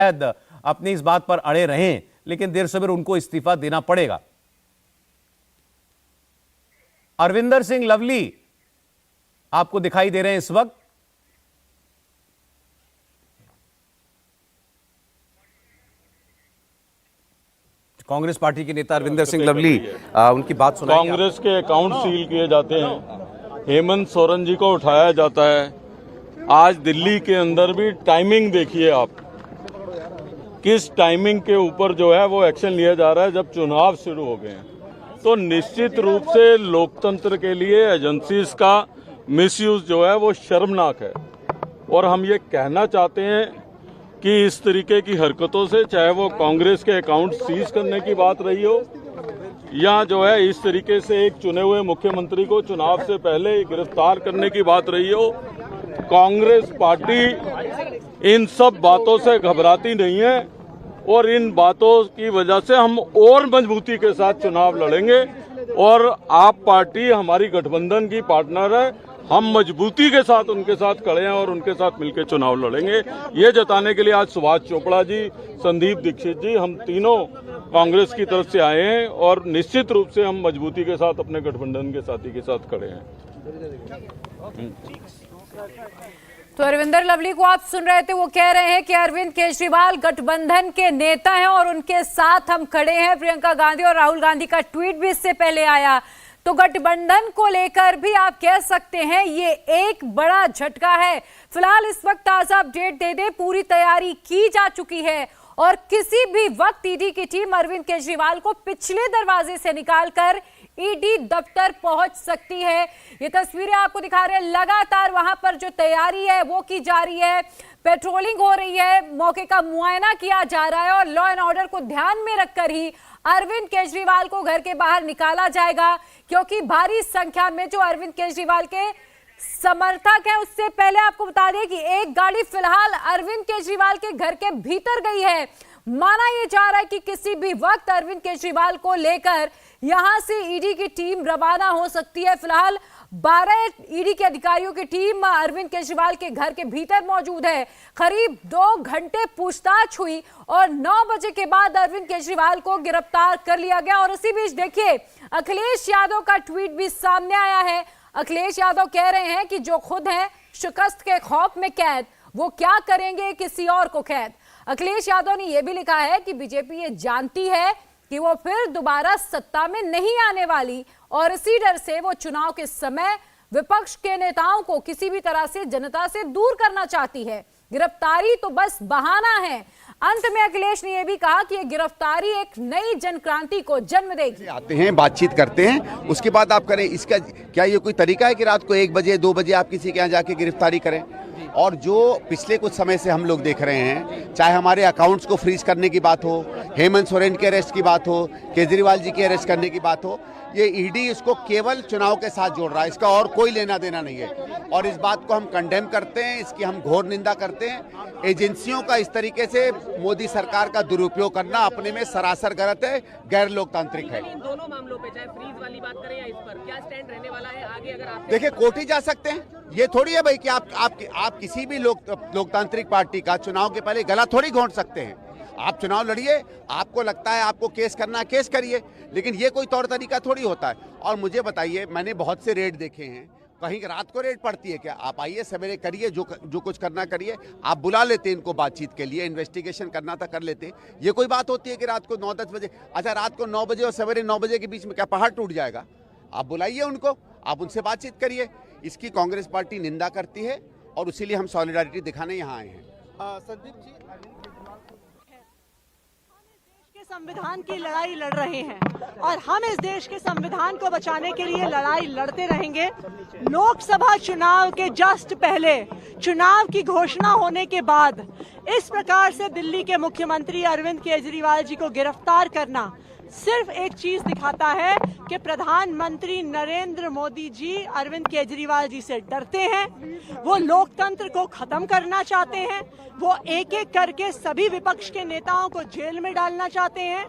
शायद अपनी इस बात पर अड़े रहें, लेकिन देर सवेर उनको इस्तीफा देना पड़ेगा। अरविंदर सिंह लवली आपको दिखाई दे रहे हैं इस वक्त। कांग्रेस पार्टी के नेता अरविंदर सिंह लवली, उनकी बात सुनाइए। कांग्रेस के अकाउंट सील किए जाते हैं, हेमंत सोरेन जी को उठाया जाता है। आज दिल्ली के अंदर भी टाइमिंग देखिए आप, किस टाइमिंग के ऊपर जो है वो एक्शन लिया जा रहा है जब चुनाव शुरू हो गए हैं। तो निश्चित रूप से लोकतंत्र के लिए एजेंसीज का मिसयूज जो है वो शर्मनाक है। और हम ये कहना चाहते हैं कि इस तरीके की हरकतों से, चाहे वो कांग्रेस के अकाउंट सीज करने की बात रही हो या जो है इस तरीके से एक चुने हुए मुख्यमंत्री को चुनाव से पहले गिरफ्तार करने की बात रही हो, कांग्रेस पार्टी इन सब बातों से घबराती नहीं है। और इन बातों की वजह से हम और मजबूती के साथ चुनाव लड़ेंगे। और आप पार्टी हमारी गठबंधन की पार्टनर है, हम मजबूती के साथ उनके साथ खड़े हैं और उनके साथ मिलकर चुनाव लड़ेंगे। ये जताने के लिए आज सुभाष चोपड़ा जी, संदीप दीक्षित जी, हम तीनों कांग्रेस की तरफ से आए हैं और निश्चित रूप से हम मजबूती के साथ अपने गठबंधन के साथी के साथ खड़े हैं। तो अरविंदर लवली को आप सुन रहे थे, वो कह रहे हैं कि अरविंद केजरीवाल गठबंधन के नेता हैं और उनके साथ हम खड़े हैं। प्रियंका गांधी और राहुल गांधी का ट्वीट भी इससे पहले आया। तो गठबंधन को लेकर भी आप कह सकते हैं ये एक बड़ा झटका है। फिलहाल इस वक्त ताजा अपडेट दे दे, पूरी तैयारी की जा चुकी है और किसी भी वक्त ईडी की टीम अरविंद केजरीवाल को पिछले दरवाजे से निकालकर ईडी दफ्तर पहुंच सकती है। ये तस्वीरें आपको दिखा रहे हैं, लगातार वहां पर जो तैयारी है वो की जा रही है, पेट्रोलिंग हो रही है, मौके का मुआयना किया जा रहा है और लॉ एंड ऑर्डर को ध्यान में रखकर ही अरविंद केजरीवाल को घर के बाहर निकाला जाएगा। क्योंकि भारी संख्या में जो अरविंद केजरीवाल के समर्थक है, उससे पहले आपको बता दें कि एक गाड़ी फिलहाल अरविंद केजरीवाल के घर के भीतर गई है। माना यह जा रहा है कि किसी भी वक्त अरविंद केजरीवाल को लेकर यहां से ईडी की टीम रवाना हो सकती है। फिलहाल 12 ईडी के अधिकारियों की टीम अरविंद केजरीवाल के घर के भीतर मौजूद है। करीब 2 घंटे पूछताछ हुई और 9 बजे के बाद अरविंद केजरीवाल को गिरफ्तार कर लिया गया। और इसी बीच देखिए, अखिलेश यादव का ट्वीट भी सामने आया है। अखिलेश यादव कह रहे हैं कि जो खुद हैं शिकस्त के खौफ में कैद, वो क्या करेंगे किसी और को कैद। अखिलेश यादव ने यह भी लिखा है कि बीजेपी ये जानती है कि वो फिर दोबारा सत्ता में नहीं आने वाली और इसी डर से वो चुनाव के समय विपक्ष के नेताओं को किसी भी तरह से जनता से दूर करना चाहती है। गिरफ्तारी तो बस बहाना है। अंत में अखिलेश ने यह भी कहा कि ये गिरफ्तारी एक नई जनक्रांति को जन्म देगी। आते हैं, बातचीत करते हैं, उसके बाद आप करें। इसका क्या ये कोई तरीका है कि रात को 1 बजे 2 बजे आप किसी के यहाँ जाके गिरफ्तारी करें? और जो पिछले कुछ समय से हम लोग देख रहे हैं, चाहे हमारे अकाउंट्स को फ्रीज करने की बात हो, हेमंत सोरेन के अरेस्ट की बात हो, केजरीवाल जी के अरेस्ट करने की बात हो, ये ईडी इसको केवल चुनाव के साथ जोड़ रहा है, इसका और कोई लेना देना नहीं है। और इस बात को हम कंडेम करते हैं, इसकी हम घोर निंदा करते हैं। एजेंसियों का इस तरीके से मोदी सरकार का दुरुपयोग करना अपने में सरासर गलत है, गैर लोकतांत्रिक है। इन दोनों मामलों पे, चाहे फ्रीज वाली बात करें या इस पर, क्या स्टैंड रहने वाला है आगे? अगर आप देखिए, कोर्ट ही जा सकते हैं। ये थोड़ी है भाई कि आप किसी भी लोकतांत्रिक पार्टी का चुनाव के पहले गला थोड़ी घोंट सकते हैं। आप चुनाव लड़िए, आपको लगता है आपको केस करना है, केस करिए, लेकिन ये कोई तौर तरीका थोड़ी होता है। और मुझे बताइए, मैंने बहुत से रेड देखे हैं, कहीं रात को रेड पड़ती है क्या? आप आइए, सवेरे करिए, जो कुछ करना करिए। आप बुला लेते हैं इनको बातचीत के लिए, इन्वेस्टिगेशन करना था कर लेते हैं। ये कोई बात होती है कि रात को 9-10 बजे? अच्छा, रात को 9 बजे और सवेरे 9 बजे के बीच में क्या पहाड़ टूट जाएगा? आप बुलाइए उनको, आप उनसे बातचीत करिए। इसकी कांग्रेस पार्टी निंदा करती है और इसीलिए हम सॉलिडारिटी दिखाने यहाँ आए हैं। संदीप जी, संविधान की लड़ाई लड़ रहे हैं और हम इस देश के संविधान को बचाने के लिए लड़ाई लड़ते रहेंगे। लोकसभा चुनाव के जस्ट पहले, चुनाव की घोषणा होने के बाद इस प्रकार से दिल्ली के मुख्यमंत्री अरविंद केजरीवाल जी को गिरफ्तार करना सिर्फ एक चीज दिखाता है कि प्रधानमंत्री नरेंद्र मोदी जी अरविंद केजरीवाल जी से डरते हैं। वो लोकतंत्र को खत्म करना चाहते हैं। वो एक एक करके सभी विपक्ष के नेताओं को जेल में डालना चाहते हैं।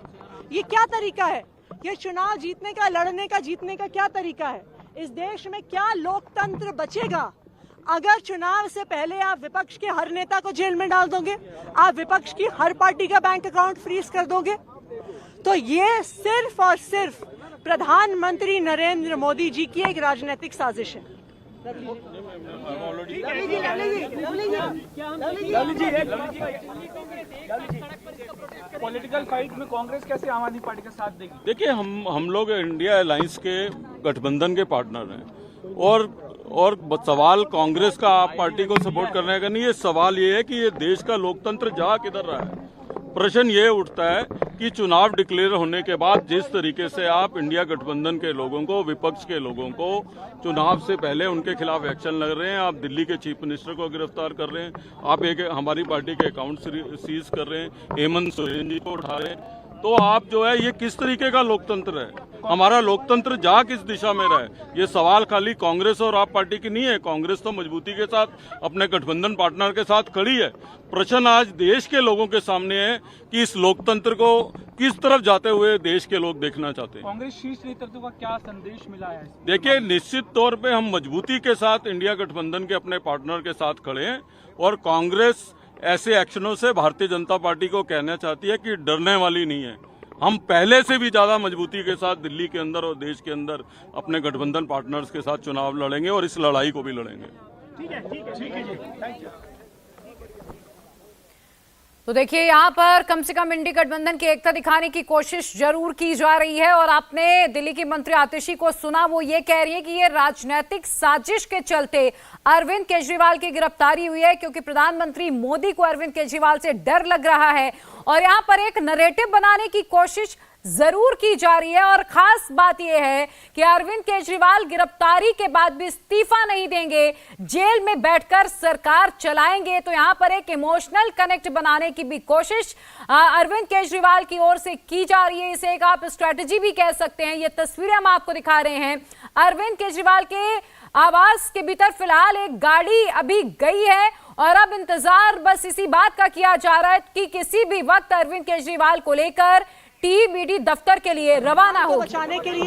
ये क्या तरीका है? ये चुनाव जीतने का, लड़ने का, जीतने का क्या तरीका है? इस देश में क्या लोकतंत्र बचेगा अगर चुनाव से पहले आप विपक्ष के हर नेता को जेल में डाल दोगे, आप विपक्ष की हर पार्टी का बैंक अकाउंट फ्रीज कर दोगे, तो ये सिर्फ और सिर्फ प्रधानमंत्री नरेंद्र मोदी जी की एक राजनीतिक साजिश है। पॉलिटिकल फाइट में कांग्रेस कैसे आम आदमी पार्टी का साथ देगी? देखिए, हम लोग इंडिया अलायंस के गठबंधन के पार्टनर हैं और सवाल कांग्रेस का आप पार्टी को सपोर्ट करने का नहीं है। सवाल ये है कि ये देश का लोकतंत्र जा किधर रहा है। प्रश्न ये उठता है कि चुनाव डिक्लेयर होने के बाद जिस तरीके से आप इंडिया गठबंधन के लोगों को, विपक्ष के लोगों को चुनाव से पहले उनके खिलाफ एक्शन लग रहे हैं, आप दिल्ली के चीफ मिनिस्टर को गिरफ्तार कर रहे हैं, आप एक हमारी पार्टी के अकाउंट सीज कर रहे हैं, हेमंत सोरेन जी को उठा रहे हैं, तो आप जो है ये किस तरीके का लोकतंत्र है? हमारा लोकतंत्र जा किस दिशा में रहा है? ये सवाल खाली कांग्रेस और आप पार्टी की नहीं है। कांग्रेस तो मजबूती के साथ अपने गठबंधन पार्टनर के साथ खड़ी है। प्रश्न आज देश के लोगों के सामने है कि इस लोकतंत्र को किस तरफ जाते हुए देश के लोग देखना चाहते हैं। कांग्रेस शीर्ष नेतृत्व का क्या संदेश मिला है? देखिए, निश्चित तौर पे हम मजबूती के साथ इंडिया गठबंधन के अपने पार्टनर के साथ खड़े हैं और कांग्रेस ऐसे एक्शनों से भारतीय जनता पार्टी को कहना चाहती है कि डरने वाली नहीं है। हम पहले से भी ज्यादा मजबूती के साथ दिल्ली के अंदर और देश के अंदर अपने गठबंधन पार्टनर्स के साथ चुनाव लड़ेंगे और इस लड़ाई को भी लड़ेंगे। ठीक है जी, थैंक यू। तो देखिए, यहाँ पर कम से कम इंडी गठबंधन की एकता दिखाने की कोशिश जरूर की जा रही है और आपने दिल्ली की मंत्री आतिशी को सुना, वो ये कह रही है कि ये राजनीतिक साजिश के चलते अरविंद केजरीवाल की गिरफ्तारी हुई है, क्योंकि प्रधानमंत्री मोदी को अरविंद केजरीवाल से डर लग रहा है और यहाँ पर एक नैरेटिव बनाने की कोशिश जरूर की जा रही है। और खास बात यह है कि अरविंद केजरीवाल गिरफ्तारी के बाद भी इस्तीफा नहीं देंगे, जेल में बैठकर सरकार चलाएंगे। तो यहां पर एक इमोशनल कनेक्ट बनाने की भी कोशिश अरविंद केजरीवाल की ओर से की जा रही है। इसे एक आप स्ट्रेटजी भी कह सकते हैं। ये तस्वीरें हम आपको दिखा रहे हैं अरविंद केजरीवाल के आवास के भीतर फिलहाल एक गाड़ी अभी गई है और अब इंतजार बस इसी बात का किया जा रहा है कि किसी भी वक्त अरविंद केजरीवाल को लेकर टीबीडी दफ्तर के लिए रवाना हो। बचाने के लिए